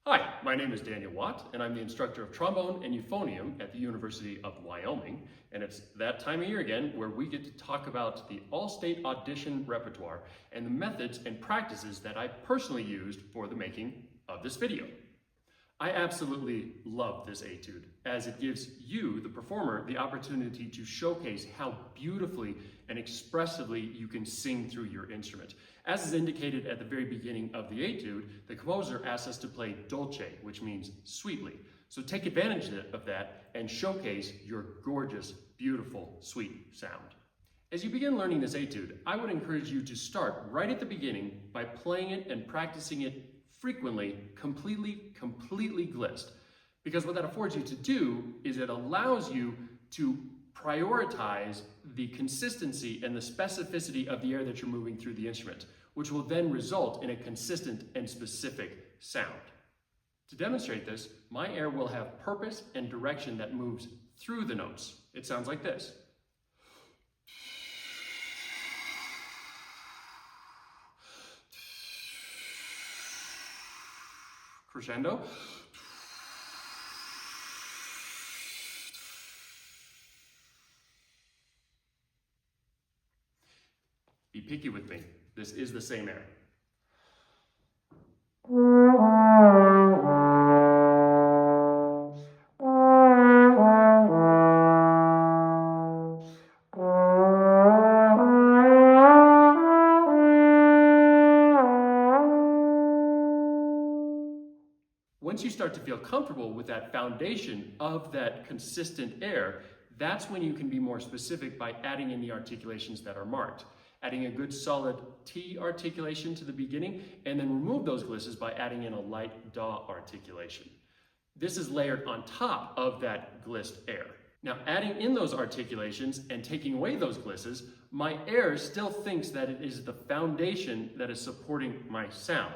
Hi, my name is Daniel Watt, and I'm the instructor of trombone and euphonium at the University of Wyoming. And it's that time of year again where we get to talk about the All-State audition repertoire and the methods and practices that I personally used for the making of this video. I absolutely love this etude, as it gives you, the performer, the opportunity to showcase how beautifully and expressively you can sing through your instrument. As is indicated at the very beginning of the etude, the composer asks us to play dolce, which means sweetly. So take advantage of that and showcase your gorgeous, beautiful, sweet sound. As you begin learning this etude, I would encourage you to start right at the beginning by playing it and practicing it frequently, completely glissed. Because what that affords you to do is it allows you to prioritize the consistency and the specificity of the air that you're moving through the instrument, which will then result in a consistent and specific sound. To demonstrate this, my air will have purpose and direction that moves through the notes. It sounds like this. Crescendo. Be picky with me. This is the same air. Once you start to feel comfortable with that foundation of that consistent air, that's when you can be more specific by adding in the articulations that are marked. Adding a good solid T articulation to the beginning, and then remove those glisses by adding in a light DA articulation. This is layered on top of that glissed air. Now, adding in those articulations and taking away those glisses, my air still thinks that it is the foundation that is supporting my sound.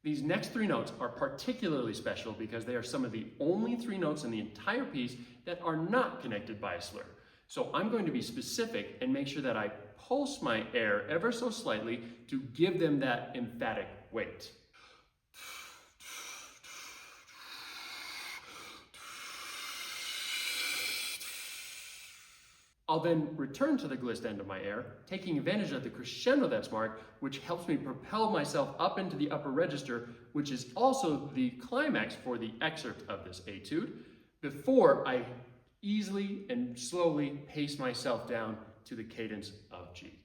These next three notes are particularly special because they are some of the only three notes in the entire piece that are not connected by a slur. So I'm going to be specific and make sure that I pulse my air ever so slightly to give them that emphatic weight. I'll then return to the glissed end of my air, taking advantage of the crescendo that's marked, which helps me propel myself up into the upper register, which is also the climax for the excerpt of this etude, before I easily and slowly pace myself down to the cadence of G.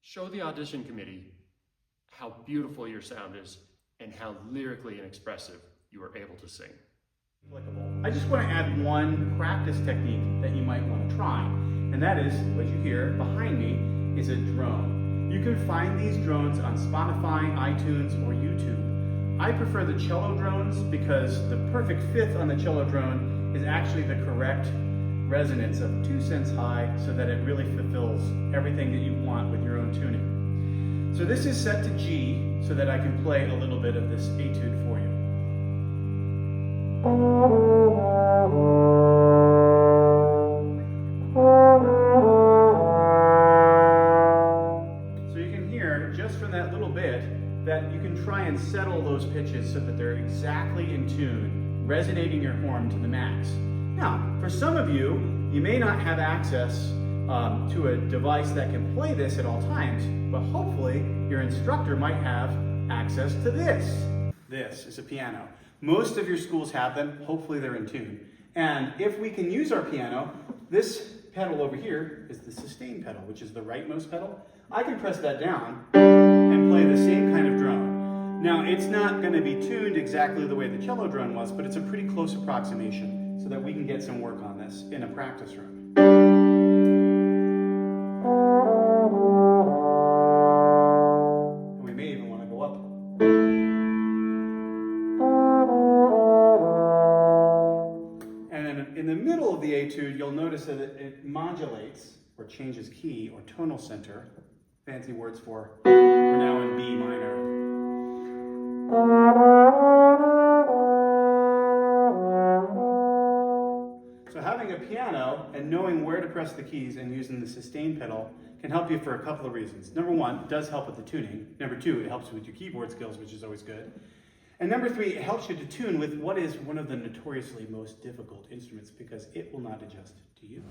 Show the audition committee how beautiful your sound is and how lyrically and expressive you are able to sing. I just want to add one practice technique that you might want to try, and that is, what you hear behind me is a drone. You can find these drones on Spotify, iTunes, or YouTube. I prefer the cello drones because the perfect fifth on the cello drone is actually the correct resonance of 2 cents high so that it really fulfills everything that you want with your own tuning. So this is set to G so that I can play a little bit of this etude for you. So you can hear just from that little bit that you can try and settle those pitches so that they're exactly in tune, resonating your horn to the max. Now, for some of you, you may not have access to a device that can play this at all times, but hopefully your instructor might have access to this. This is a piano. Most of your schools have them. Hopefully they're in tune. And if we can use our piano, this pedal over here is the sustain pedal, which is the rightmost pedal. I can press that down and play the same kind of drone. Now, it's not going to be tuned exactly the way the cello drone was, but it's a pretty close approximation so that we can get some work on this in a practice room. And we may even want to go up. And then in the middle of the etude, you'll notice that it modulates or changes key or tonal center. Fancy words for we're now in B minor. So having a piano and knowing where to press the keys and using the sustain pedal can help you for a couple of reasons. Number one, it does help with the tuning. Number two, it helps you with your keyboard skills, which is always good. And number three, it helps you to tune with what is one of the notoriously most difficult instruments because it will not adjust to you.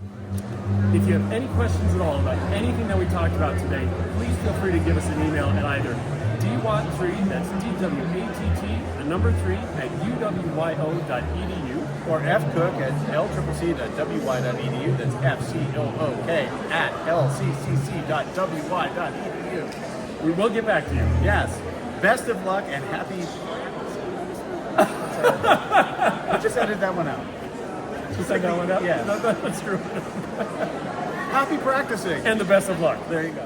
If you have any questions at all about anything that we talked about today, please feel free to give us an email at either dwatt3, that's DWATT, the number 3, at uwyo.edu, or fcook@lccc.wy.edu. That's fcook@lccc.wy.edu. we will get back to you. Yes. Best of luck and happy. I just edited that one out. Just like that one out? Yeah. No, that's true. Happy practicing. And the best of luck. There you go.